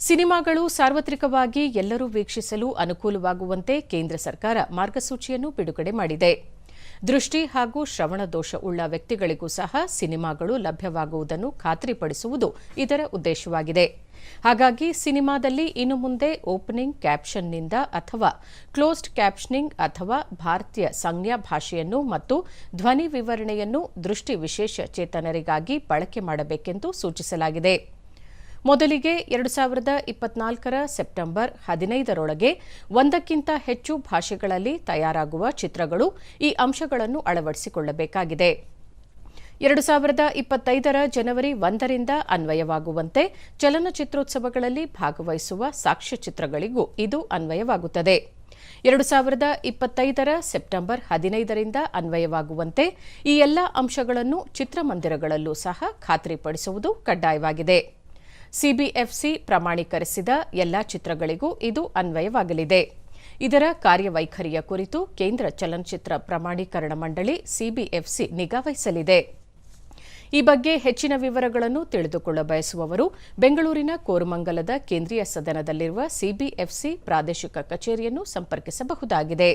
ಸಿನಿಮಾಗಳು ಸಾರ್ವತ್ರಿಕವಾಗಿ ಎಲ್ಲರೂ ವೀಕ್ಷಿಸಲು ಅನುಕೂಲವಾಗುವಂತೆ ಕೇಂದ್ರ ಸರ್ಕಾರ ಮಾರ್ಗಸೂಚಿಯನ್ನು ಬಿಡುಗಡೆ ಮಾಡಿದೆ. ದೃಷ್ಟಿ ಹಾಗೂ ಶ್ರವಣ ದೋಷ ಉಳ್ಳ ವ್ಯಕ್ತಿಗಳಿಗೂ ಸಹ ಸಿನಿಮಾಗಳು ಲಭ್ಯವಾಗುವುದನ್ನು ಖಾತ್ರಿಪಡಿಸುವುದು ಇದರ ಉದ್ದೇಶವಾಗಿದೆ. ಹಾಗಾಗಿ ಸಿನಿಮಾದಲ್ಲಿ ಇನ್ನು ಮುಂದೆ ಓಪನಿಂಗ್ ಕ್ಯಾಪ್ಷನ್ನಿಂದ ಅಥವಾ ಕ್ಲೋಸ್ಡ್ ಕ್ಯಾಪ್ಷನಿಂಗ್ ಅಥವಾ ಭಾರತೀಯ ಸಂಜ್ಞಾ ಭಾಷೆಯನ್ನು ಮತ್ತು ಧ್ವನಿ ವಿವರಣೆಯನ್ನು ದೃಷ್ಟಿ ವಿಶೇಷಚೇತನರಿಗಾಗಿ ಬಳಕೆ ಮಾಡಬೇಕೆಂದು ಸೂಚಿಸಲಾಗಿದೆ. ಮೊದಲಿಗೆ 2024ರ ಸೆಪ್ಟೆಂಬರ್ 15ರೊಳಗೆ ಒಂದಕ್ಕಿಂತ ಹೆಚ್ಚು ಭಾಷೆಗಳಲ್ಲಿ ತಯಾರಾಗುವ ಚಿತ್ರಗಳು ಈ ಅಂಶಗಳನ್ನು ಅಳವಡಿಸಿಕೊಳ್ಳಬೇಕಾಗಿದೆ. 2025ರ ಜನವರಿ 1ರಿಂದ ಅನ್ವಯವಾಗುವಂತೆ ಚಲನಚಿತ್ರೋತ್ಸವಗಳಲ್ಲಿ ಭಾಗವಹಿಸುವ ಸಾಕ್ಷ್ಯಚಿತ್ರಗಳಿಗೂ ಇದು ಅನ್ವಯವಾಗುತ್ತದೆ. 2025ರ ಸೆಪ್ಟೆಂಬರ್ 15ರಿಂದ ಅನ್ವಯವಾಗುವಂತೆ ಈ ಎಲ್ಲ ಅಂಶಗಳನ್ನು ಚಿತ್ರಮಂದಿರಗಳಲ್ಲೂ ಸಹ ಖಾತ್ರಿಪಡಿಸುವುದು ಕಡ್ಡಾಯವಾಗಿದೆ. ಸಿಬಿಎಫ್ಸಿ ಪ್ರಮಾಣೀಕರಿಸಿದ ಎಲ್ಲಾ ಚಿತ್ರಗಳಿಗೂ ಇದು ಅನ್ವಯವಾಗಲಿದೆ. ಇದರ ಕಾರ್ಯವೈಖರಿಯ ಕುರಿತು ಕೇಂದ್ರ ಚಲನಚಿತ್ರ ಪ್ರಮಾಣೀಕರಣ ಮಂಡಳಿ ಸಿಬಿಎಫ್ಸಿ ನಿಗಾ ವಹಿಸಲಿದೆ. ಈ ಬಗ್ಗೆ ಹೆಚ್ಚಿನ ವಿವರಗಳನ್ನು ತಿಳಿದುಕೊಳ್ಳ ಬಯಸುವವರು ಬೆಂಗಳೂರಿನ ಕೋರಮಂಗಲದ ಕೇಂದ್ರೀಯ ಸದನದಲ್ಲಿರುವ ಸಿಬಿಎಫ್ಸಿ ಪ್ರಾದೇಶಿಕ ಕಚೇರಿಯನ್ನು ಸಂಪರ್ಕಿಸಬಹುದಾಗಿದೆ.